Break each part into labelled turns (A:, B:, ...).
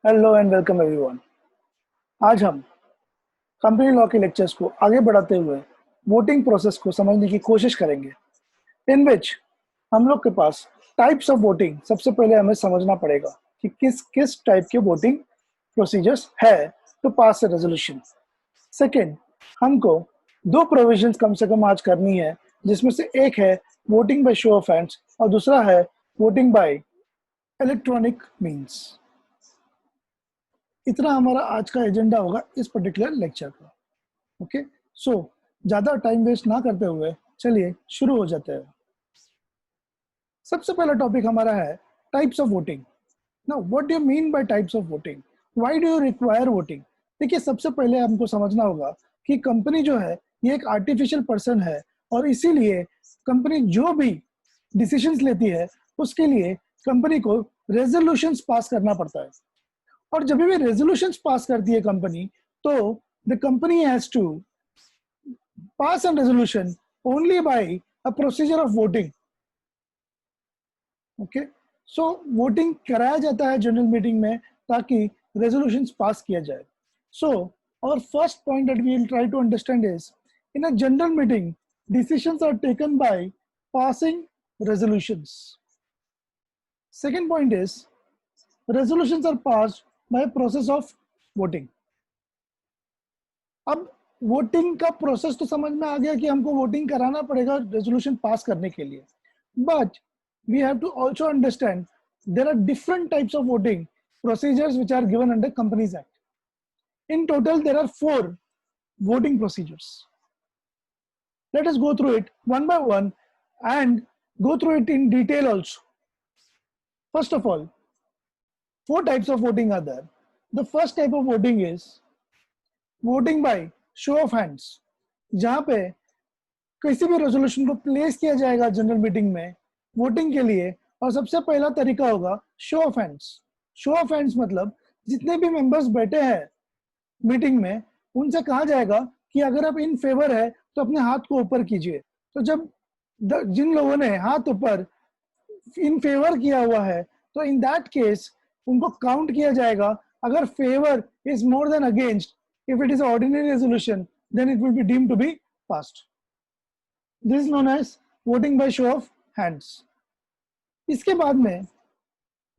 A: Hello and welcome everyone. आज हम company law के लेक्चर्स को आगे बढ़ाते हुए वोटिंग प्रोसेस को समझने की कोशिश करेंगे, इन विच हम लोग के पास टाइप्स ऑफ वोटिंग सबसे पहले हमें समझना पड़ेगा कि किस किस टाइप के वोटिंग प्रोसीजर्स है to pass a resolution. Second, हमको दो प्रोविजंस कम से कम आज करनी है, जिसमें से एक है voting by show of hands और दूसरा है वोटिंग बाय इलेक्ट्रॉनिक मीन्स। इतना हमारा आज का एजेंडा होगा इस पर्टिकुलर लेक्चर का। ओके, सो ज़्यादा टाइम वेस्ट ना करते हुए चलिए शुरू हो जाते हैं। सबसे पहला टॉपिक हमारा है types of voting. Now what do you mean bye types of voting, why do you require voting. देखिए, सबसे पहले हमको समझना होगा कि कंपनी जो है ये एक आर्टिफिशियल पर्सन है, और इसीलिए कंपनी जो भी डिसीजंस लेती है उसके लिए कंपनी को रेजोल्यूशंस पास करना पड़ता है। और जब भी रेजोल्यूशंस पास करती है कंपनी, तो the company has to pass an resolution only by a procedure of voting. Okay, so voting कराया जाता है जनरल मीटिंग में ताकि रेजोल्यूशंस पास किया जाए। सो our first point that we will try to understand is, in a general meeting decisions are taken by passing resolutions. Second point is, resolutions are passed by a process of voting. अब voting का process तो समझ में आ गया कि हमको voting कराना पड़ेगा रेजोल्यूशन पास करने के लिए, but we have to also understand there are different types of voting procedures which are given under Companies Act. In total, there are 4 voting procedures. Let us go through it one by one and go through it in detail also. First of all, 4 types of voting are there. The first type of voting is voting by show of hands, जहाँ पे किसी भी resolution को place किया जाएगा general meeting में voting के लिए, और सबसे पहला तरीका होगा show of hands. Show of hands मतलब जितने भी मेंबर्स बैठे हैं मीटिंग में उनसे कहा जाएगा कि अगर आप इन फेवर है तो अपने हाथ को ऊपर कीजिए। तो जब जिन लोगों ने हाथ ऊपर इन फेवर किया हुआ है, तो इन दैट केस उनको काउंट किया जाएगा। अगर favour is more than against, if it is ordinary resolution, then it will be deemed to be passed. This is known as voting by show of hands. इसके बाद में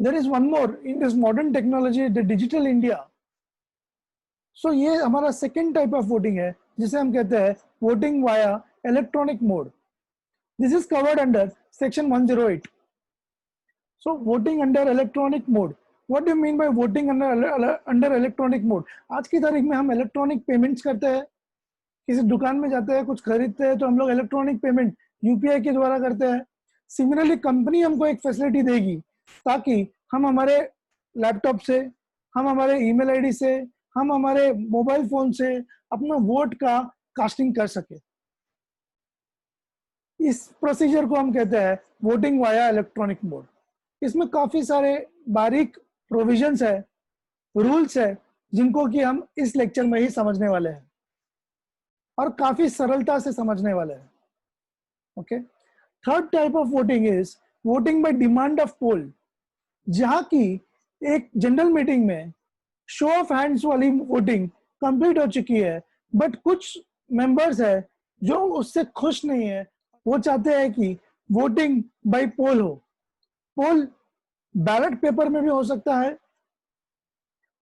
A: there is one more in this modern technology, the digital India. So ये हमारा second type of voting है, जिसे हम कहते हैं voting via electronic mode. This is covered under section 108। So voting under electronic mode, what do you mean by voting under electronic mode. आज की तारीख में हम इलेक्ट्रॉनिक पेमेंट्स करते हैं, किसी दुकान में जाते हैं, कुछ खरीदते हैं, तो हम लोग इलेक्ट्रॉनिक पेमेंट यूपीआई के द्वारा करते हैं। सिमिलरली कंपनी हमको एक फैसिलिटी देगी ताकि हम हमारे लैपटॉप से, हम हमारे ईमेल आईडी से, हम हमारे मोबाइल फोन से अपना वोट का कास्टिंग कर सके। इस प्रोसीजर को हम कहते हैं वोटिंग वाया इलेक्ट्रॉनिक मोड। इसमें काफी सारे बारीक प्रोविजंस है, रूल्स है, जिनको कि हम इस लेक्चर में ही समझने वाले हैं और काफी सरलता से समझने वाले हैं। Okay, third type of voting is voting by demand of poll, जहां की एक जनरल मीटिंग में शो ऑफ हैंड्स वाली वोटिंग कंप्लीट हो चुकी है, बट कुछ मेंबर्स है जो उससे खुश नहीं है। वो चाहते हैं कि वोटिंग बाय पोल हो। पोल बैलेट पेपर में भी हो सकता है,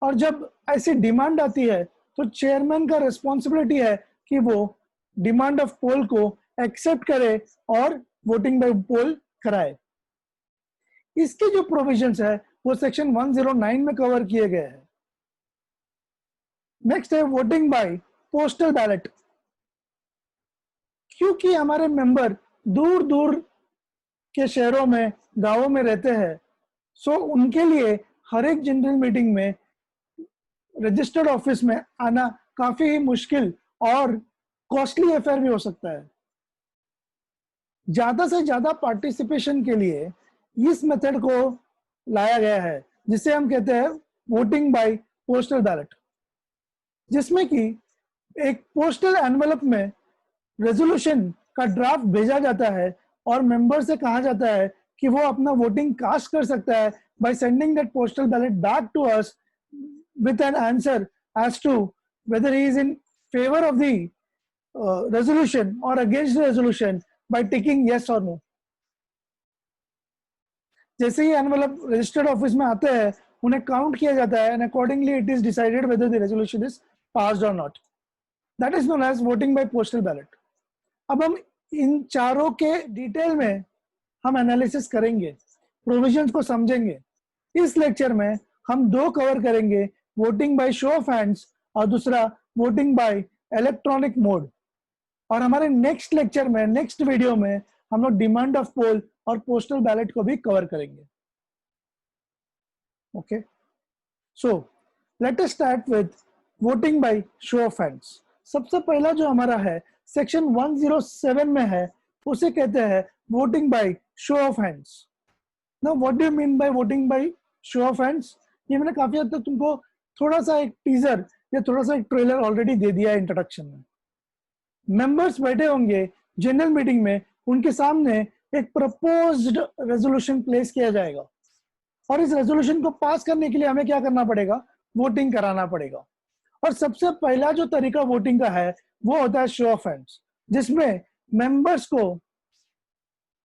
A: और जब ऐसी डिमांड आती है तो चेयरमैन का रिस्पॉन्सिबिलिटी है कि वो डिमांड ऑफ पोल को एक्सेप्ट करे और वोटिंग बाय पोल कराए। इसके जो प्रोविजंस है वो सेक्शन 109 में कवर किए गए हैं। नेक्स्ट है वोटिंग बाय पोस्टल बैलेट। क्योंकि हमारे मेंबर दूर दूर के शहरों में, गांवों में रहते हैं, सो उनके लिए हर एक जनरल मीटिंग में रजिस्टर्ड ऑफिस में आना काफी ही मुश्किल और कॉस्टली अफेयर भी हो सकता है। ज्यादा से ज्यादा पार्टिसिपेशन के लिए इस मेथड को लाया गया है, जिसे हम कहते हैं वोटिंग बाय पोस्टल बैलेट, जिसमें कि एक पोस्टल एनवेलप में रेजोल्यूशन का ड्राफ्ट भेजा जाता है और मेंबर से कहा जाता है कि वो अपना वोटिंग कास्ट कर सकता है by sending that postal ballot back to us with an answer as to whether he is in favor of the resolution or against the resolution by ticking yes or no. जैसे ही envelope registered office में आते हैं उन्हें count किया जाता है and accordingly it is decided whether the resolution is passed और not. That is known as voting by postal ballot. अब हम इन चारों के डिटेल में हम एनालिसिस करेंगे, प्रोविजंस को समझेंगे. इस लेक्चर में हम दो कवर करेंगे, voting by show of hands और दूसरा वोटिंग बाय इलेक्ट्रॉनिक मोड. और हमारे नेक्स्ट लेक्चर में, नेक्स्ट वीडियो में हम लोग डिमांड ऑफ पोल और पोस्टल बैलेट को भी कवर करेंगे. Okay, so let us start with voting by show of hands. सबसे पहला जो हमारा है सेक्शन 107 में है, उसे कहते हैं voting by show of hands. Now what do you mean by voting by show of hands? ये मैंने काफी हद तक तुमको थोड़ा सा एक टीजर या थोड़ा सा एक ट्रेलर ऑलरेडी दे दिया है इंट्रोडक्शन में. मेंबर्स बैठे होंगे जनरल मीटिंग में, उनके सामने एक प्रपोज्ड रेजोल्यूशन प्लेस किया जाएगा और इस रेजोल्यूशन को पास करने के लिए हमें क्या करना पड़ेगा? वोटिंग कराना पड़ेगा. और सबसे पहला जो तरीका वोटिंग का है वो होता है शो ऑफ हैंड्स, जिसमें मेंबर्स को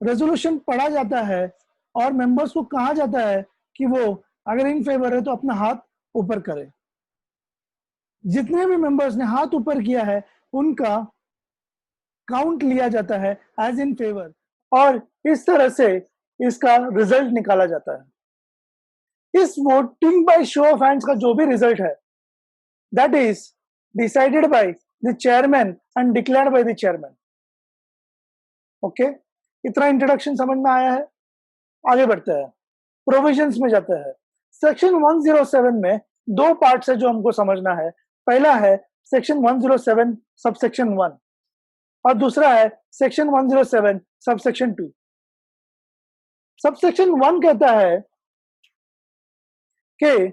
A: रेजोल्यूशन पढ़ा जाता है और मेंबर्स को कहा जाता है कि वो अगर इन फेवर है तो अपना हाथ ऊपर करे. जितने भी मेंबर्स ने हाथ ऊपर किया है उनका काउंट लिया जाता है एज इन फेवर और इस तरह से इसका रिजल्ट निकाला जाता है. इस voting by show of hands का जो भी रिजल्ट है that is decided by the chairman and declared by the chairman. Okay, इतना इंट्रोडक्शन समझ में आया है. आगे बढ़ते हैं, प्रोविजंस में जाते हैं. सेक्शन 107 में दो पार्ट्स है जो हमको समझना है. पहला है सेक्शन 107 सबसेक्शन 1 और दूसरा है सेक्शन 107 सबसेक्शन 2. सबसेक्शन 1 कहता है कि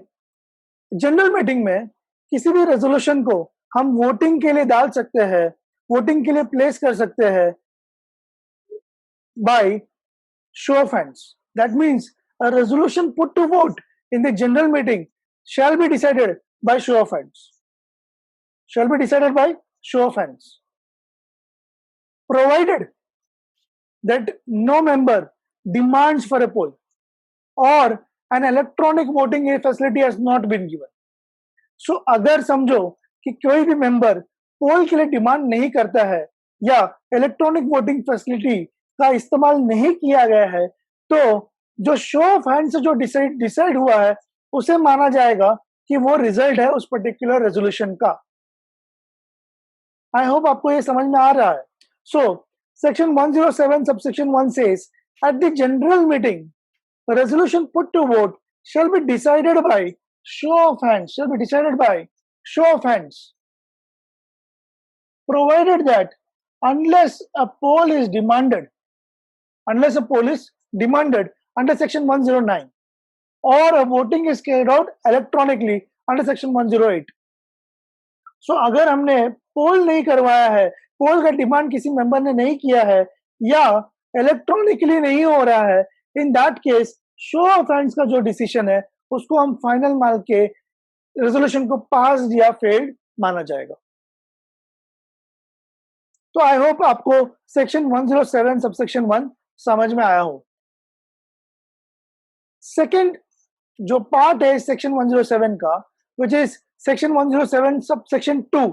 A: जनरल मीटिंग में किसी भी रेजोल्यूशन को हम वोटिंग के लिए डाल सकते हैं, वोटिंग के लिए प्लेस कर सकते हैं by show of hands. That means a resolution put to vote in the general meeting shall be decided by show of hands. Shall be decided by show of hands, provided that no member demands for a poll or an electronic voting facility has not been given. So अगर समझो कि कोई भी member पोल के लिए demand नहीं करता है या इलेक्ट्रॉनिक वोटिंग फैसिलिटी का इस्तेमाल नहीं किया गया है, तो जो शो ऑफ हैंड से जो डिसाइड हुआ है उसे माना जाएगा कि वो रिजल्ट है उस पर्टिकुलर रेजोल्यूशन का. आई होप आपको ये समझ में आ रहा है. So section 107 subsection 1 says at the general meeting the resolution put to vote shall be decided by show of hands, shall be decided by show of hands, provided that unless a poll is demanded under section 109 or a voting is carried out electronically under section 108. So अगर हमने पोल नहीं करवाया है, पोल का demand किसी member ने नहीं किया है या इलेक्ट्रॉनिकली नहीं हो रहा है, इन that case show of hands का जो डिसीजन है उसको हम फाइनल मान के रेजोल्यूशन को पास या फेल्ड माना जाएगा. तो आई होप आपको सेक्शन 107 सबसेक्शन 1 समझ में आया हो. सेकेंड जो पार्ट है सेक्शन 107 का, विच इज सेक्शन 107 सबसेक्शन 2,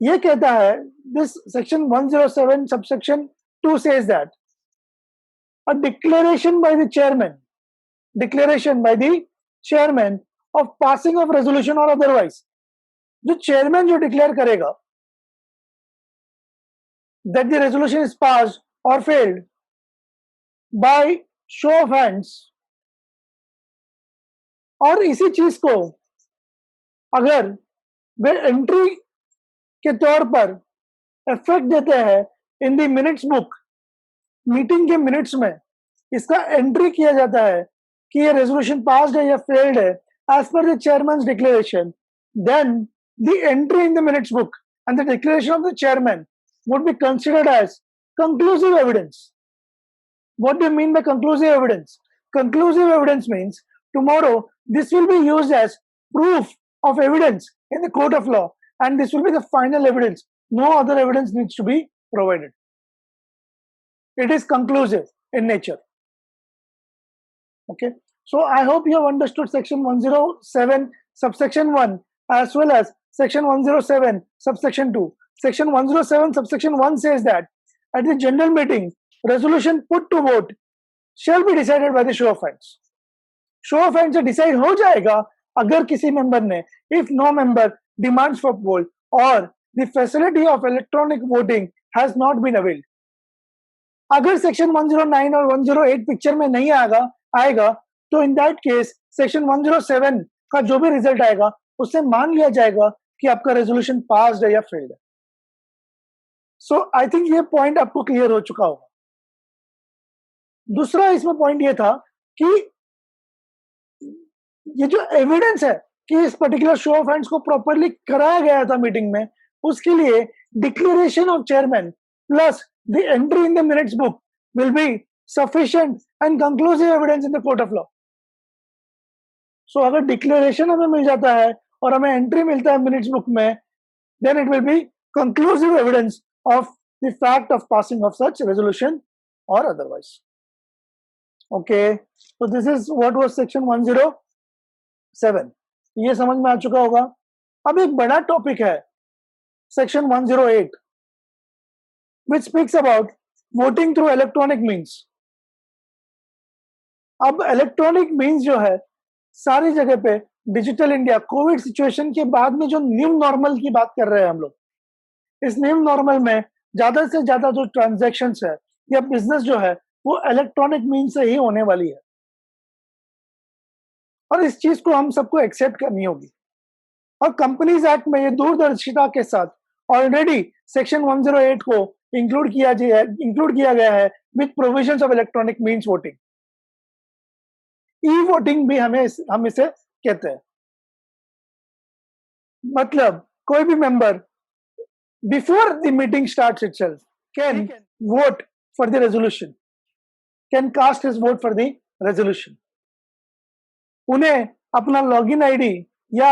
A: ये कहता है this section 107 subsection 2 says that a declaration by the chairman of passing of resolution or otherwise, जो चेयरमैन जो डिक्लेयर करेगा that the resolution is passed or failed by show of hands, और इसी चीज को अगर वे एंट्री के तौर पर इफेक्ट देते हैं इन द मिनट्स बुक, मीटिंग के मिनट्स में इसका एंट्री किया जाता है कि ये रेजोल्यूशन पास्ड है या फेल्ड है as per the chairman declaration, then the entry in the minutes book and the declaration of the chairman would be considered as conclusive evidence. What do you mean by conclusive evidence? Conclusive evidence means tomorrow this will be used as proof of evidence in the court of law, and this will be the final evidence. No other evidence needs to be provided. It is conclusive in nature. Okay, so I hope you have understood section 107 subsection 1 as well as section 107 subsection 2. Section 107 subsection 1 says that at the general meeting, resolution put to vote shall be decided by the show of hands. Show of hand से decide हो जाएगा अगर किसी member ने, if no member demands for poll और the facility of electronic voting has not been availed. अगर section 109 और 108 picture में नहीं आएगा तो इन दैट केस सेक्शन 107 का जो भी रिजल्ट आएगा उससे मान लिया जाएगा कि आपका रेजोल्यूशन पास्ड है या फेल्ड है. सो आई थिंक ये पॉइंट आपको क्लियर हो चुका होगा. दूसरा इसमें पॉइंट ये था कि ये जो एविडेंस है कि इस पर्टिकुलर शो ऑफ हैंड्स को प्रॉपरली कराया गया था मीटिंग में, उसके लिए declaration of chairman plus the entry in the minutes book will be sufficient and conclusive evidence in the court of law. So अगर डिक्लेरेशन हमें मिल जाता है और हमें एंट्री मिलता है मिनट्स बुक में, then it will be conclusive evidence of the fact of passing of such resolution और otherwise. Okay, so this is what was section 107. ये समझ में आ चुका होगा. अब एक बड़ा टॉपिक है section 108 which speaks about voting through electronic means. अब इलेक्ट्रॉनिक मीन्स जो है सारी जगह पे डिजिटल इंडिया कोविड सिचुएशन के बाद में जो न्यू नॉर्मल की बात कर रहे हैं हम लोग, इस न्यू नॉर्मल में ज्यादा से ज्यादा जो ट्रांजैक्शंस है या बिजनेस जो है वो इलेक्ट्रॉनिक मीन्स से ही होने वाली है और इस चीज को हम सबको एक्सेप्ट करनी होगी. और कंपनीज एक्ट में ये दूरदर्शिता के साथ ऑलरेडी सेक्शन 108 को इंक्लूड किया गया है with provisions of electronic means voting. E voting भी हम इसे कहते हैं. मतलब कोई भी member before the meeting starts itself can vote for the resolution, can cast his vote for the resolution. उन्हें अपना लॉगिन आईडी या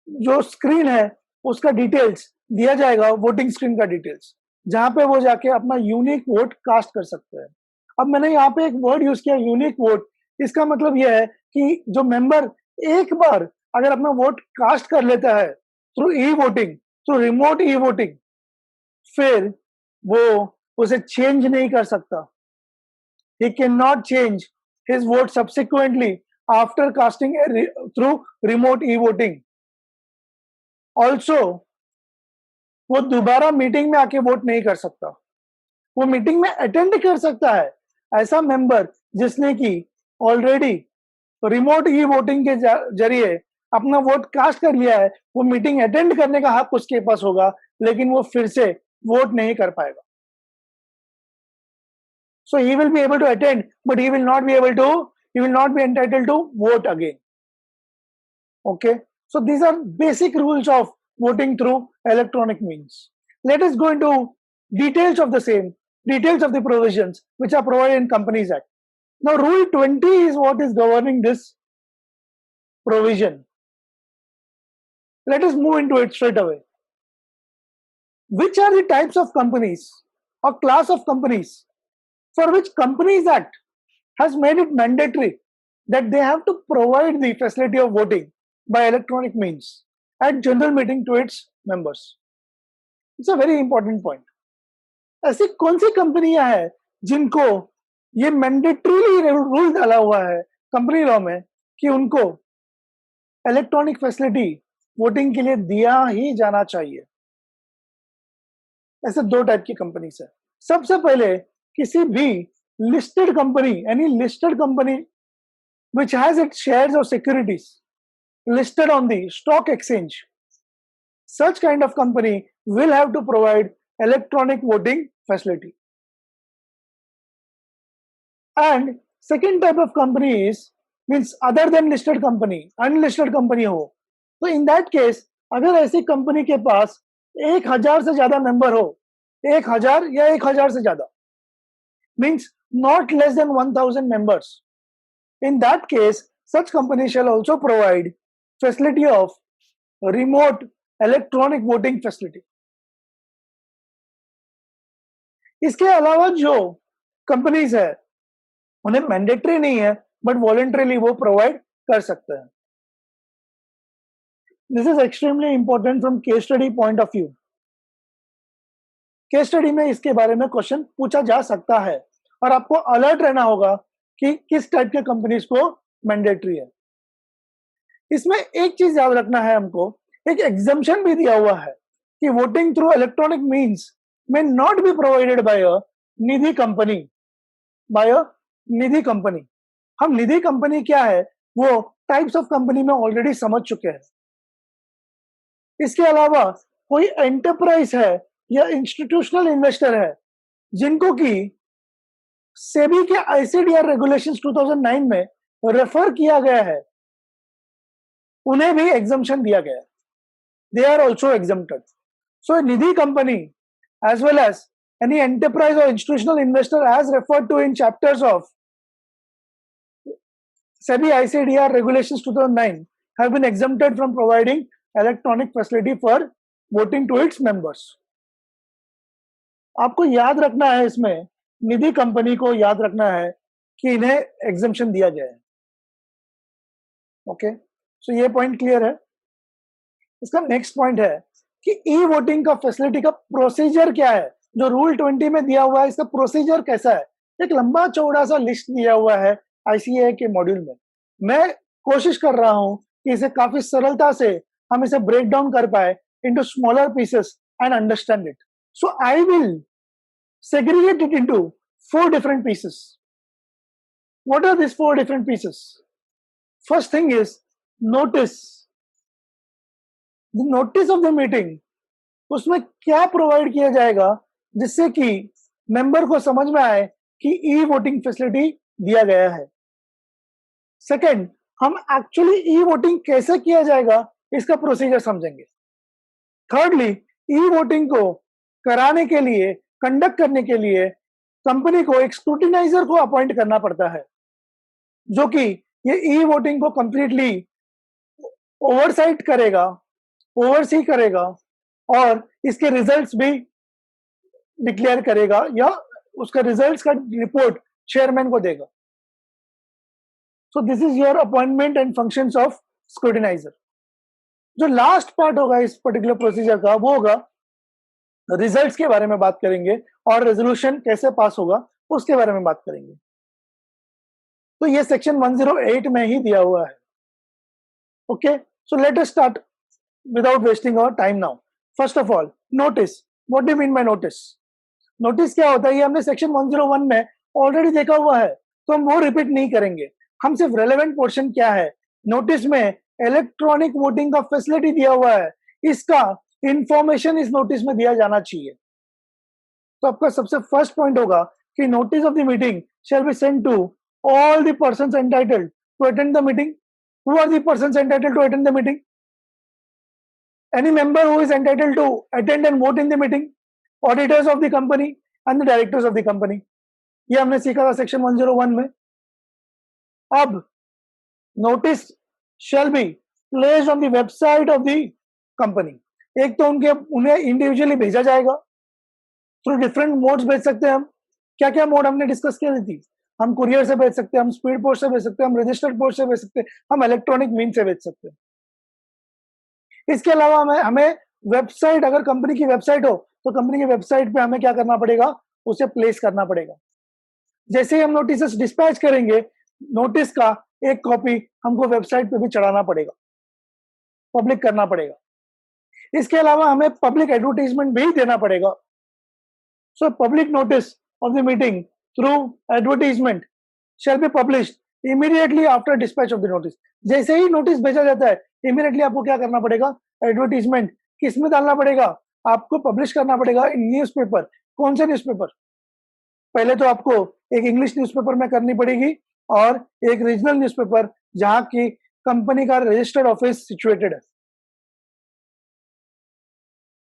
A: जो स्क्रीन है उसका डिटेल्स दिया जाएगा, वोटिंग स्क्रीन का डिटेल्स, जहां पे वो जाके अपना यूनिक वोट कास्ट कर सकते हैं. अब मैंने यहाँ पे एक वर्ड यूज किया यूनिक वोट. इसका मतलब यह है कि जो मेंबर एक बार अगर अपना वोट कास्ट कर लेता है through e voting, through remote e voting, फिर वो उसे चेंज नहीं कर सकता. He cannot change his vote subsequently after casting through remote e-voting. Also, वो दोबारा मीटिंग में आके वोट नहीं कर सकता. वो मीटिंग में अटेंड कर सकता है. ऐसा मेंबर जिसने कि ऑलरेडी रिमोट ई वोटिंग के जरिए अपना वोट कास्ट कर लिया है, वो मीटिंग अटेंड करने का हक उसके पास होगा, लेकिन वो फिर से वोट नहीं कर पाएगा. So he will be able to attend, but he will not be entitled to vote again. Okay. So these are basic rules of voting through electronic means. Let us go into details of the same, details of the provisions which are provided in Companies Act. Now Rule 20 is what is governing this provision. Let us move into it straight away. Which are the types of companies or class of companies for which Companies Act has made it mandatory that they have to provide the facility of voting by electronic means at general meeting to its members? It's a very important point. ऐसी कौन सी कंपनियां हैं जिनको ये mandatorily rule डाला हुआ है company law में कि उनको इलेक्ट्रॉनिक फैसिलिटी वोटिंग के लिए दिया ही जाना चाहिए? ऐसे दो टाइप की कंपनीज है. सबसे पहले किसी भी listed company, any listed company which has its shares or securities listed on the stock exchange, such kind of company will have to provide electronic voting facility. And second type of company is means other than listed company, unlisted company हो, तो in that case अगर ऐसी company के पास 1000 से ज्यादा member हो, 1000 या 1000 से ज्यादा, means not less than 1000 members, in that case such company shall also provide facility of remote electronic voting facility. इसके अलावा जो कंपनीज है उन्हें मैंडेटरी नहीं है बट वॉलंटरीली वो प्रोवाइड कर सकते हैं. This is extremely important from case study point of view. Case study में इसके बारे में क्वेश्चन पूछा जा सकता है और आपको अलर्ट रहना होगा कि किस टाइप के कंपनीज को मैंडेटरी है. इसमें एक चीज याद रखना है हमको, एक एग्जम्पशन भी दिया हुआ है कि voting through electronic means may not be provided by a Nidhi company. हम निधि कंपनी क्या है वो टाइप्स ऑफ कंपनी में ऑलरेडी समझ चुके हैं. इसके अलावा कोई एंटरप्राइज है या इंस्टीट्यूशनल इन्वेस्टर है जिनको कि सेबी के आईसीडीआर रेगुलेशंस 2009 में रेफर किया गया है, उन्हें भी एग्जम्पशन दिया गया है. They are also exempted. So Nidhi company as well as any enterprise or institutional investor as referred to in chapters of SEBI ICDR regulations 2009 have been exempted from providing electronic facility for voting to its members. आपको याद रखना है, इसमें निधि company को याद रखना है कि इन्हें एग्जम्पशन दिया गया है. ओके, सो ये पॉइंट क्लियर है. इसका नेक्स्ट पॉइंट है कि ई वोटिंग का फैसिलिटी का प्रोसीजर क्या है. जो रूल 20 में दिया हुआ है इसका प्रोसीजर कैसा है. एक लंबा चौड़ा सा लिस्ट दिया हुआ है आईसीए के मॉड्यूल में. मैं कोशिश कर रहा हूं कि इसे काफी सरलता से हम इसे ब्रेक डाउन कर पाए into smaller pieces and understand it. So I will segregate it into 4 different pieces. What are these 4 different pieces? First thing is notice. Notice of the meeting, उसमें क्या प्रोवाइड किया जाएगा जिससे कि मेंबर को समझ में आए कि ई वोटिंग फैसिलिटी दिया गया है. सेकंड, हम एक्चुअली ई वोटिंग कैसे किया जाएगा इसका प्रोसीजर समझेंगे. थर्डली, ई वोटिंग को कराने के लिए, कंडक्ट करने के लिए कंपनी को एक स्क्रूटिनाइजर को अपॉइंट करना पड़ता है जो कि ये ई वोटिंग को कंप्लीटली ओवरसाइट करेगा, ओवरसी करेगा और इसके रिजल्ट्स भी डिक्लेयर करेगा या उसका रिजल्ट्स का रिपोर्ट चेयरमैन को देगा. So this is your appointment and functions of scrutiniser. जो लास्ट पार्ट होगा इस पर्टिकुलर प्रोसीजर का वो होगा रिजल्ट्स के बारे में बात करेंगे और रेजोल्यूशन कैसे पास होगा उसके बारे में बात करेंगे. तो ये सेक्शन 108 में ही दिया हुआ है. Okay, so let us start without wasting our time now. First of all, notice. What do you mean by notice? Notice क्या होता है ये हमने सेक्शन 101 में ऑलरेडी देखा हुआ है तो हम वो रिपीट नहीं करेंगे. हम सिर्फ रेलेवेंट पोर्शन क्या है, नोटिस में इलेक्ट्रॉनिक वोटिंग का फैसिलिटी दिया हुआ है, इसका इंफॉर्मेशन इस नोटिस में दिया जाना चाहिए. तो आपका सबसे फर्स्ट पॉइंट होगा कि notice of the meeting shall be send to all the persons entitled to attend the meeting. Who are the persons entitled to attend the meeting? Any member who is entitled to attend and vote in the meeting, auditors of the company and the directors of the company. ये हमने सीखा था section 101 में. अब notice shall be placed on the website of the company. एक तो उन्हें individually भेजा जाएगा थ्रू डिफरेंट मोड्स. भेज सकते हैं हम. क्या क्या मोड हमने डिस्कस किया थी. हम कुरियर से भेज सकते हैं, हम स्पीड पोस्ट से भेज सकते हैं, हम रजिस्टर्ड पोस्ट से भेज सकते हैं, हम इलेक्ट्रॉनिक मीन से भेज सकते हैं. इसके अलावा हमें वेबसाइट, अगर कंपनी की वेबसाइट हो तो कंपनी की वेबसाइट पे हमें क्या करना पड़ेगा, उसे प्लेस करना पड़ेगा. जैसे ही हम नोटिस डिस्पैच करेंगे, नोटिस का एक कॉपी हमको वेबसाइट पे भी चढ़ाना पड़ेगा, पब्लिक करना पड़ेगा. इसके अलावा हमें पब्लिक एडवर्टाइजमेंट भी देना पड़ेगा. So public notice of the meeting through advertisement shall be published immediately after dispatch of the notice. जैसे ही नोटिस भेजा जाता है इमीडिएटली आपको क्या करना पड़ेगा, एडवर्टीजमेंट किस में डालना पड़ेगा, आपको पब्लिश करना पड़ेगा इन न्यूज़पेपर. कौन से न्यूज़पेपर? पहले तो आपको एक इंग्लिश न्यूज़पेपर में करनी पड़ेगी और एक रीजनल न्यूज़पेपर जहां की कंपनी का रजिस्टर्ड ऑफिस सिचुएटेड है.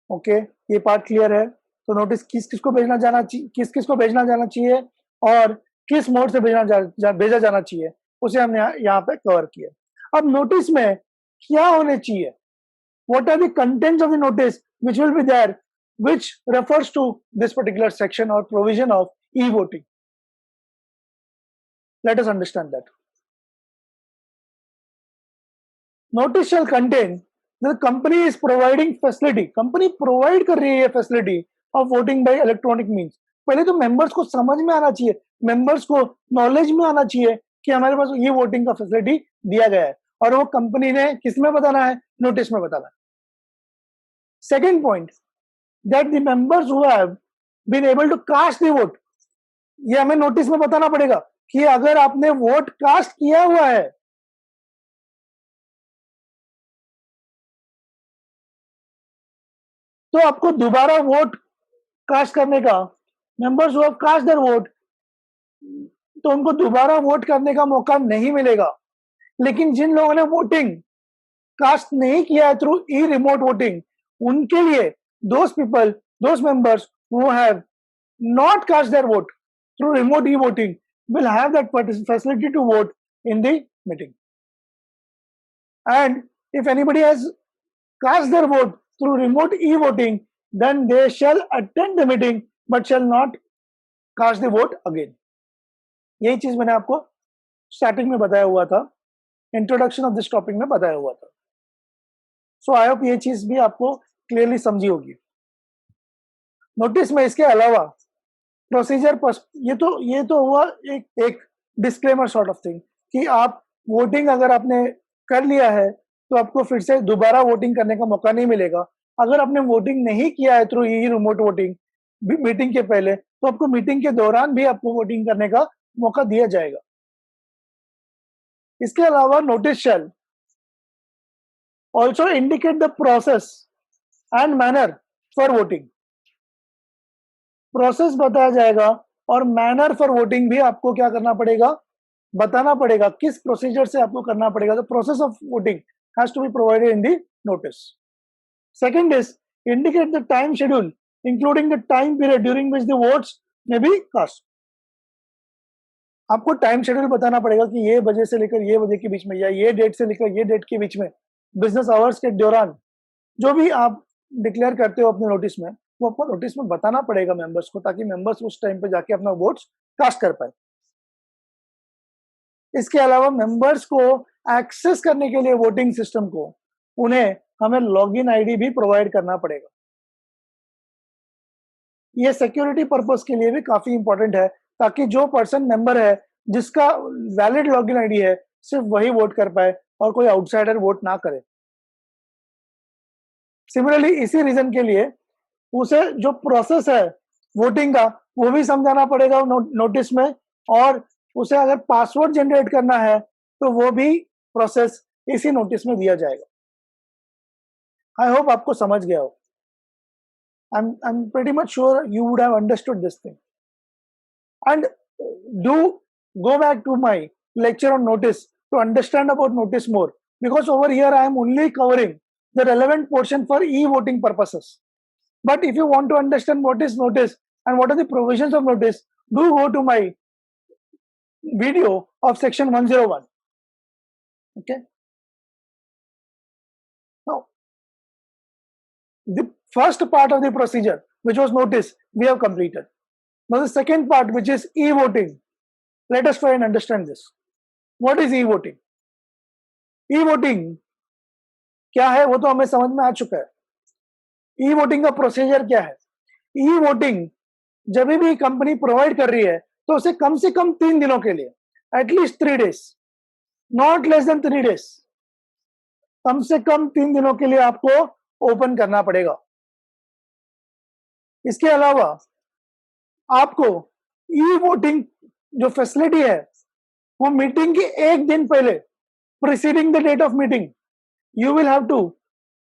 A: ओके, ये पार्ट क्लियर है. तो नोटिस किस किस को भेजना जाना चाहिए, किस किस को भेजना जाना चाहिए और किस मोड से भेजा जाना चाहिए, उसे हमने यहाँ पे कवर किया। अब नोटिस में क्या होने चाहिए, what are the contents of the notice which will be there, which refers to this particular section or provision of e-voting. Let us understand that. Notice shall contain the company is providing facility, company provide कर रही है facility of voting by electronic means. पहले तो members को समझ में आना चाहिए, members को knowledge में आना चाहिए कि हमारे पास ये voting का facility दिया गया है, और वो कंपनी ने किस में बताना है, नोटिस में बताना है। Second point, that the members who have been able to cast the vote, ये हमें नोटिस में बताना पड़ेगा कि अगर आपने वोट कास्ट किया हुआ है तो आपको दोबारा वोट कास्ट करने का, members who have cast their vote, तो उनको दोबारा वोट करने का मौका नहीं मिलेगा। लेकिन जिन लोगों ने वोटिंग कास्ट नहीं किया है थ्रू ई रिमोट वोटिंग, उनके लिए those people, those members who have not cast their vote through remote e-voting will have that facility to vote in the meeting. And if anybody has cast their vote through remote e-voting, then they shall attend the meeting but shall not cast the vote again. यही चीज मैंने आपको starting में बताया हुआ था, introduction of this topic में बताया हुआ था। सो आई होप ये चीज भी आपको क्लियरली समझी होगी। नोटिस में इसके अलावा प्रोसीजर, ये तो हुआ एक डिस्क्लेमर सॉर्ट ऑफ थिंग कि आप वोटिंग अगर आपने कर लिया है तो आपको फिर से दोबारा वोटिंग करने का मौका नहीं मिलेगा। अगर आपने वोटिंग नहीं किया है थ्रू ई रिमोट वोटिंग मीटिंग के पहले, तो आपको मीटिंग के दौरान भी आपको वोटिंग करने का मौका दिया जाएगा। इसके अलावा notice shall also indicate the process and manner for voting, process बताया जाएगा और मैनर फॉर वोटिंग भी आपको क्या करना पड़ेगा, बताना पड़ेगा किस प्रोसीजर से आपको करना पड़ेगा। The process of voting has to be provided in the notice. Second is indicate the time schedule including the time period during which the votes may be cast. आपको टाइम शेड्यूल बताना पड़ेगा कि ये बजे से लेकर ये बजे के बीच में या ये डेट से लेकर ये डेट के बीच में, बिजनेस आवर्स के दौरान, जो भी आप डिक्लेयर करते हो अपने नोटिस में, वो आपको नोटिस में बताना पड़ेगा मेंबर्स को, ताकि मेंबर्स उस टाइम पे जाके अपना वोट्स कास्ट कर पाए। इसके अलावा मेंबर्स को एक्सेस करने के लिए वोटिंग सिस्टम को, उन्हें हमें लॉगिन आईडी भी प्रोवाइड करना पड़ेगा। ये सिक्योरिटी पर्पस के लिए भी काफी इंपॉर्टेंट है, ताकि जो पर्सन मेंबर है जिसका वैलिड लॉगिन आईडी है सिर्फ वही वोट कर पाए और कोई आउटसाइडर वोट ना करे। सिमिलरली इसी रीजन के लिए उसे जो प्रोसेस है वोटिंग का वो भी समझाना पड़ेगा नोटिस में, और उसे अगर पासवर्ड जनरेट करना है तो वो भी प्रोसेस इसी नोटिस में दिया जाएगा। आई होप आपको समझ गया हो। I'm pretty much sure you would have understood this thing. And do go back to my lecture on notice to understand about notice more, because over here I am only covering the relevant portion for e-voting purposes. But if you want to understand what is notice and what are the provisions of notice, do go to my video of section 101. Okay. Now, the first part of the procedure, which was notice, we have completed. Now the second part, which is e-voting, let us try and understand this. What is e-voting? E-voting क्या है वो तो हमें समझ में आ चुका है। E-voting का प्रोसीजर क्या है? ई-वोटिंग जब भी कंपनी प्रोवाइड कर रही है तो उसे कम से कम 3 दिनों के लिए, at least 3 days, not less than 3 days, कम से कम 3 दिनों के लिए आपको ओपन करना पड़ेगा। इसके अलावा आपको ई-वोटिंग जो फैसिलिटी है वो मीटिंग के एक दिन पहले, preceding the date of meeting, you will have to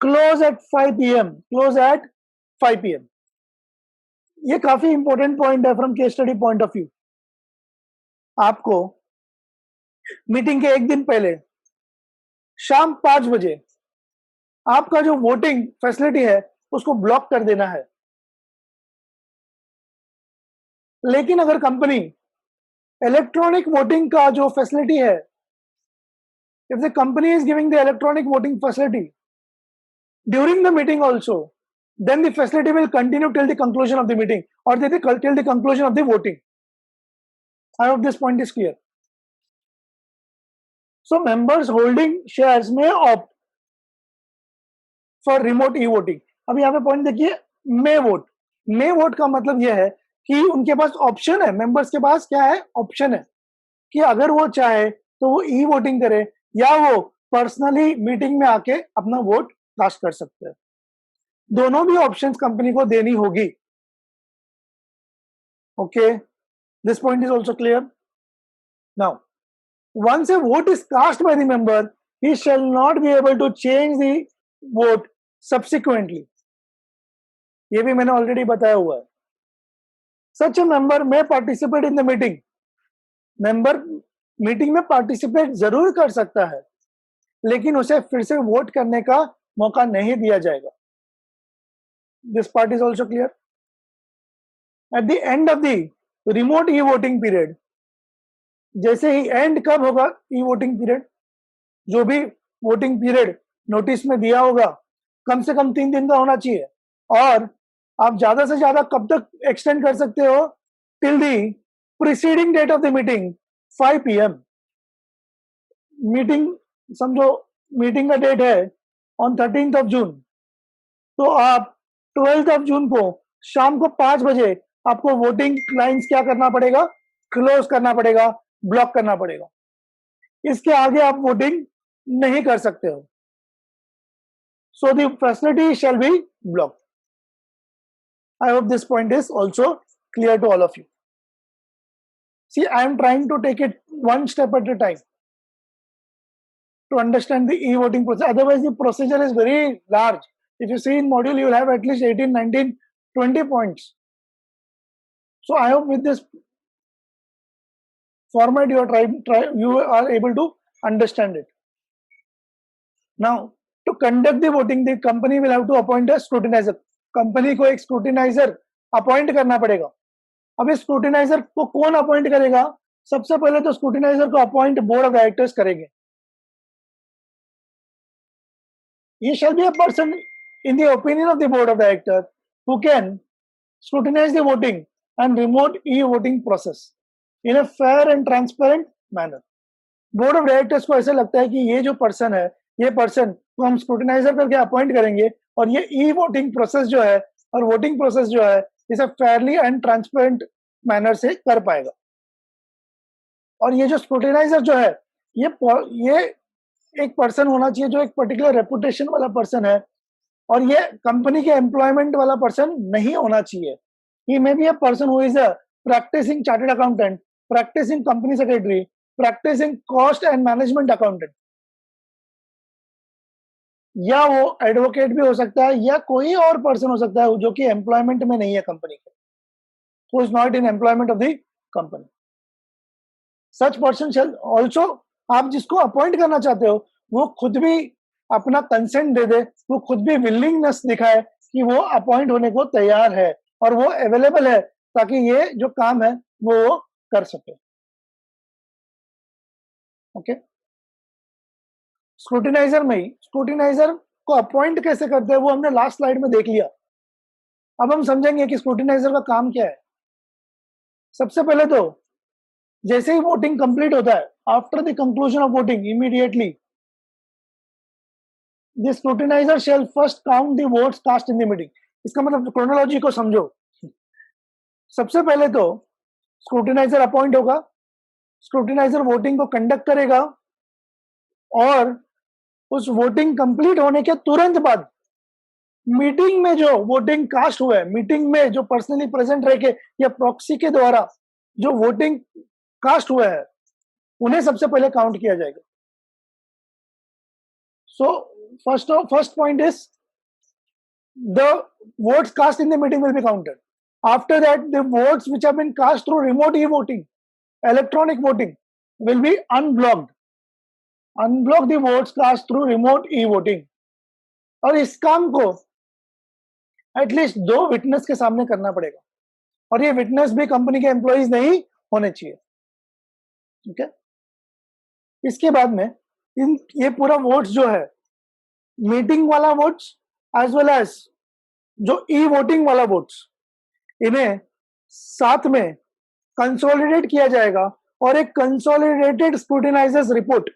A: close at 5 p.m. close at 5 p.m. ये काफी इंपॉर्टेंट पॉइंट है from case study point of view. आपको मीटिंग के एक दिन पहले शाम 5 बजे आपका जो वोटिंग फैसिलिटी है उसको ब्लॉक कर देना है। लेकिन अगर कंपनी इलेक्ट्रॉनिक वोटिंग का जो फैसिलिटी है If the company is giving the electronic voting facility during the meeting also, then the facility will continue till the conclusion of the meeting or till the conclusion of the voting. I hope this point is clear. So members holding shares may opt for remote e-voting. अब यहाँ पे point देखिए, मे vote का मतलब यह है कि उनके पास ऑप्शन है, मेंबर्स के पास क्या है, ऑप्शन है कि अगर वो चाहे तो वो ई वोटिंग करे या वो पर्सनली मीटिंग में आके अपना वोट कास्ट कर सकते हैं. दोनों भी ऑप्शंस कंपनी को देनी होगी. Okay, this point is also clear. Now once a vote is cast by the member, he shall not be able to change the vote subsequently. ये भी मैंने ऑलरेडी बताया हुआ है. Such a member may participate in the meeting. Member meeting में participate जरूर कर सकता है, लेकिन उसे फिर से वोट करने का मौका नहीं दिया जाएगा. This part is also clear. At the end of the remote e voting period, जैसे ही एंड कब होगा ई वोटिंग पीरियड, जो भी वोटिंग पीरियड नोटिस में दिया होगा कम से कम 3 दिन का होना चाहिए, और आप ज्यादा से ज्यादा कब तक एक्सटेंड कर सकते हो, till the preceding date of the meeting 5 PM. Meeting समझो, मीटिंग का डेट है ऑन 13th of June, तो आप 12th of June को शाम को 5 बजे आपको वोटिंग लाइंस क्या करना पड़ेगा, क्लोज करना पड़ेगा, ब्लॉक करना पड़ेगा. इसके आगे आप वोटिंग नहीं कर सकते हो. So the facility shall be blocked. I hope this point is also clear to all of you. See, I am trying to take it one step at a time to understand the e-voting process. Otherwise, the procedure is very large. If you see in module, you will have at least 18, 19, 20 points. So I hope with this format you are able to understand it. Now, to conduct the voting, the company will have to appoint a scrutinizer. Company को एक scrutinizer appoint करना पड़ेगा. अब इस scrutiniser को कौन appoint करेगा? सबसे पहले तो स्क्रूटिनाइजर को अपॉइंट बोर्ड ऑफ डायरेक्टर्स करेंगे. He shall be a person in the opinion of the board of directors who can scrutinize the voting and remote e-voting process in a fair and transparent manner. Board of directors को ऐसा लगता है कि ये जो person है, ये person को हम स्क्रूटिनाइजर करके अपॉइंट करेंगे और ये ई वोटिंग प्रोसेस जो है और वोटिंग प्रोसेस जो है इसे फेयरली एंड ट्रांसपेरेंट मैनर से कर पाएगा. और ये जो स्क्रूटिनाइजर जो है, ये एक पर्सन होना चाहिए जो एक पर्टिकुलर रेपुटेशन वाला पर्सन है, और ये कंपनी के एम्प्लॉयमेंट वाला पर्सन नहीं होना चाहिए. He may be a person who is a practising chartered accountant, practising company secretary, practising cost and management accountant, या वो एडवोकेट भी हो सकता है या कोई और पर्सन हो सकता है जो कि एम्प्लॉयमेंट में नहीं है कंपनी के, who is not in employment of the company. Such person shall also, आप जिसको अपॉइंट करना चाहते हो वो खुद भी अपना कंसेंट दे दे, वो खुद भी विलिंगनेस दिखाए कि वो अपॉइंट होने को तैयार है और वो अवेलेबल है, ताकि ये जो काम है वो कर सके. ओके, स्क्रूटिनाइजर में ही, स्क्रूटिनाइजर को अपॉइंट कैसे करते हैं वो हमने लास्ट स्लाइड में देख लिया. अब हम समझेंगे कि स्क्रूटिनाइजर का काम क्या है. सबसे पहले तो जैसे ही वोटिंग कंप्लीट होता है, after the conclusion of voting immediately the scrutinizer shall first count the votes cast in the meeting. इसका मतलब क्रोनोलॉजी को समझो. सबसे पहले तो स्क्रूटिनाइजर अपॉइंट होगा, स्क्रूटिनाइजर वोटिंग को कंडक्ट करेगा, और उस वोटिंग कंप्लीट होने के तुरंत बाद मीटिंग में जो वोटिंग कास्ट हुआ है, मीटिंग में जो पर्सनली प्रेजेंट रह के या प्रॉक्सी के द्वारा जो वोटिंग कास्ट हुआ है, उन्हें सबसे पहले काउंट किया जाएगा. So first point is the votes cast in the meeting will be counted. After that the votes which have been cast through remote e voting, electronic voting, will be unblocked. Unblock the votes cast through remote e voting. और इस काम को at least 2 witness के सामने करना पड़ेगा, और ये विटनेस भी कंपनी के एम्प्लॉइज नहीं होने चाहिए. ओके, इसके बाद में इन ये पूरा वोट्स जो है, मीटिंग वाला वोट्स एज वेल एज जो ई वोटिंग वाला वोट्स, इन्हें साथ में कंसोलिडेट किया जाएगा और एक कंसोलिडेटेड स्क्रूटिनाइजर्स रिपोर्ट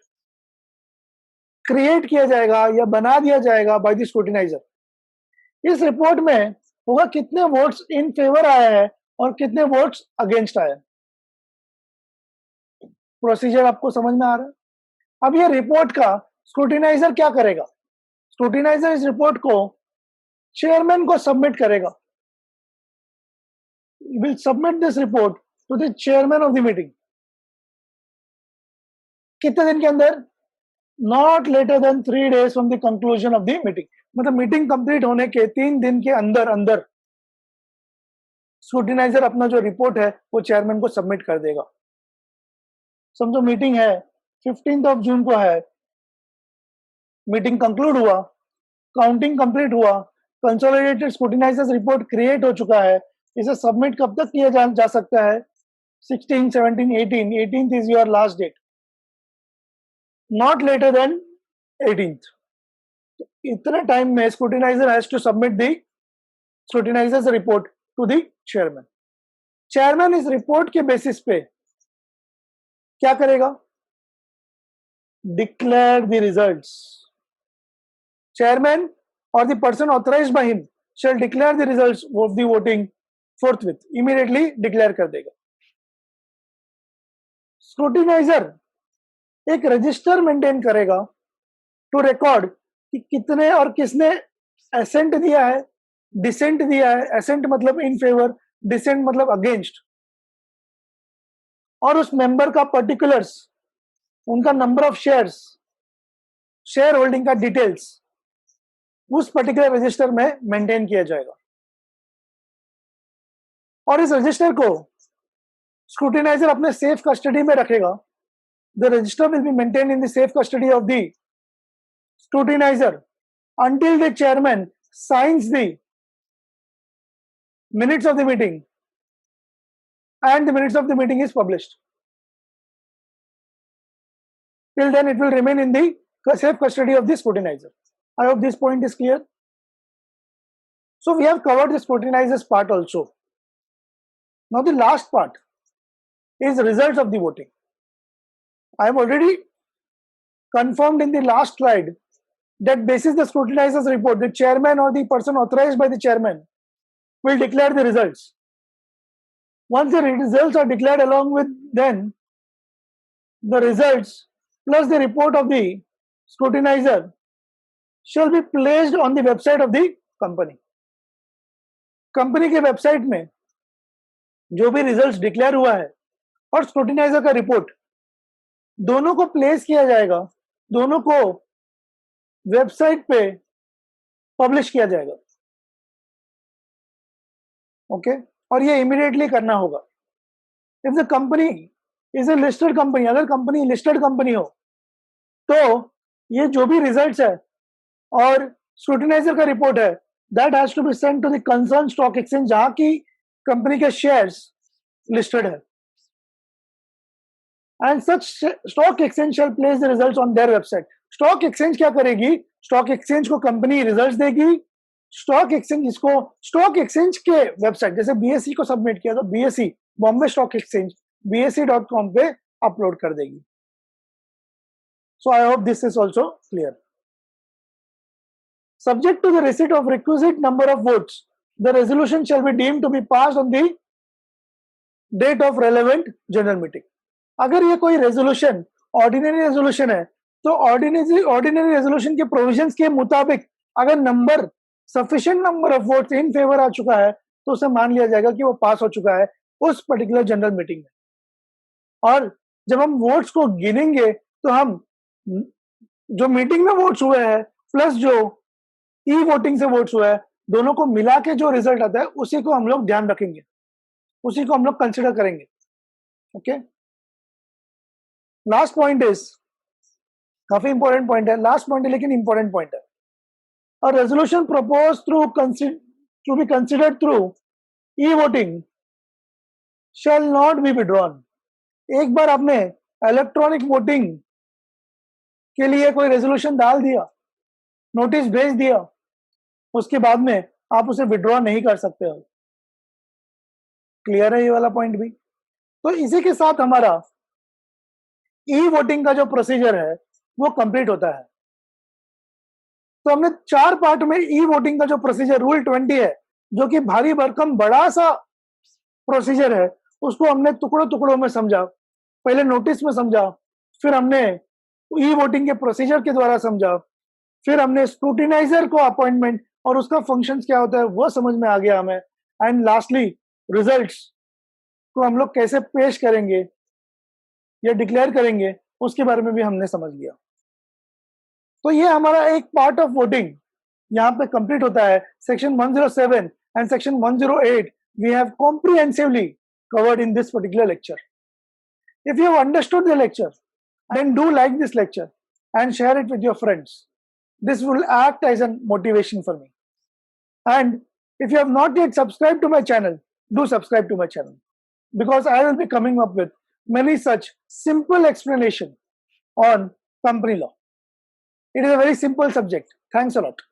A: क्रिएट किया जाएगा या बना दिया जाएगा बाय द स्क्रूटिनाइजर। इस रिपोर्ट में होगा कितने वोट्स इन फेवर आए हैं और कितने वोट्स अगेंस्ट आए हैं। प्रोसीजर आपको समझ में आ रहा है? अब ये रिपोर्ट का स्क्रूटिनाइजर क्या करेगा? स्क्रूटिनाइजर इस रिपोर्ट को चेयरमैन को सबमिट करेगा, will submit this report to the chairman of the meeting. कितने दिन के अंदर? Not later than 3 days from the conclusion of the meeting. मतलब मीटिंग कंप्लीट होने के 3 दिन के अंदर अंदर स्क्रूटिनाइजर अपना जो रिपोर्ट है वो चेयरमैन को सबमिट कर देगा। समझो मीटिंग है 15 जून को है, मीटिंग कंक्लूड हुआ, काउंटिंग कंप्लीट हुआ, कंसोलिडेटेड स्क्रूटिनाइजर्स रिपोर्ट क्रिएट हो चुका है। इसे सबमिट कब तक किया जा सकता है? 16, 17, 18, 18th is your last date, not later than 18th। इतने टाइम में scrutinizer has to submit the scrutinizer's report to the chairman. Chairman इस रिपोर्ट के बेसिस पे क्या करेगा? Declare the results. Chairman or the person authorized by him shall declare the results of the voting forthwith, immediately declare कर देगा। Scrutiniser एक register maintain करेगा to record कि कितने और किसने एसेंट दिया है, डिसेंट दिया है। एसेंट मतलब इन फेवर, डिसेंट मतलब अगेंस्ट, और उस मेंबर का पर्टिकुलर्स, उनका number of shares, share holding का डिटेल्स उस पर्टिकुलर रजिस्टर में मेंटेन किया जाएगा। और इस रजिस्टर को स्क्रूटिनाइजर अपने सेफ कस्टडी में रखेगा। The register will be maintain in the safe custody of the scrutiniser until the chairman signs the minutes of the meeting and the minutes of the meeting is published. Till then it will remain in the safe custody of the scrutinizer. I hope this point is clear. So we have covered the scrutinizer's part also. Now the last part is results of the voting. I have already confirmed in the last slide that basis the scrutinizer's report, the chairman or the person authorized by the chairman will declare the results. Once the results are declared, along with then the results plus the report of the scrutinizer shall be placed on the website of the company. Company के website में जो भी results declare हुआ है और scrutiniser का report दोनों को प्लेस किया जाएगा, दोनों को वेबसाइट पे पब्लिश किया जाएगा। ओके, और ये इमीडिएटली करना होगा। If the company is a listed company, अगर कंपनी लिस्टेड कंपनी हो तो ये जो भी रिजल्ट्स है और स्क्रूटिनाइजर का रिपोर्ट है, that has to be sent to the concern stock exchange जहां की कंपनी के शेयर्स लिस्टेड है, and such stock exchange shall place the results on their website. Stock exchange क्या करेगी? स्टॉक एक्सचेंज को कंपनी रिजल्ट्स देगी, stock exchange इसको stock exchange के वेबसाइट, जैसे बीएसई को सबमिट किया तो BSE Bombay stock exchange bse.com पे अपलोड कर देगी। So I hope this is also clear. Subject to the receipt of requisite number of votes, the resolution shall be deemed to be passed on the date of relevant general meeting. अगर ये कोई resolution ordinary resolution है तो ordinary resolution के provisions के मुताबिक अगर number sufficient number of votes in favour आ चुका है तो उसे मान लिया जाएगा कि वो पास हो चुका है उस पर्टिकुलर जनरल मीटिंग में। और जब हम वोट्स को गिनेंगे तो हम जो मीटिंग में वोट्स हुए हैं प्लस जो ई वोटिंग से वोट्स हुआ है, दोनों को मिला के जो रिजल्ट आता है उसी को हम लोग ध्यान रखेंगे, उसी को हम लोग कंसिडर करेंगे। ओके, लास्ट पॉइंट इज काफी इंपॉर्टेंट पॉइंट है, लास्ट पॉइंट है लेकिन इंपॉर्टेंट पॉइंट है। A resolution propose to be considered through e voting shall not be withdrawn. एक बार आपने इलेक्ट्रॉनिक वोटिंग के लिए कोई रेजोल्यूशन डाल दिया, नोटिस भेज दिया, उसके बाद में आप उसे विड्रॉ नहीं कर सकते हो। क्लियर है ये वाला पॉइंट भी? तो इसी के साथ हमारा ई वोटिंग का जो प्रोसीजर है वो कंप्लीट होता है। तो हमने 4 पार्ट में ई वोटिंग का जो प्रोसीजर रूल 20 है, जो कि भारी भरकम बड़ा सा प्रोसीजर है, उसको हमने टुकड़ों टुकड़ों में समझा। पहले नोटिस में समझा, फिर हमने ई वोटिंग के प्रोसीजर के द्वारा समझा, फिर हमने स्क्रूटिनाइजर को अपॉइंटमेंट और उसका फंक्शंस क्या होता है वो समझ में आ गया हमें, एंड लास्टली रिजल्ट्स को हम लोग कैसे पेश करेंगे या डिक्लेयर करेंगे उसके बारे में भी हमने समझ लिया। तो ये हमारा एक पार्ट ऑफ वोटिंग यहाँ पे कंप्लीट होता है। Section 107 and section 108 we have comprehensively covered in this particular lecture. If you have understood the lecture, then do like this lecture and share it with your friends. This will act as a motivation for me. And if you have not yet subscribed to my channel, do subscribe to my channel, because I will be coming up with many such simple explanation on company law. It is a very simple subject. Thanks a lot.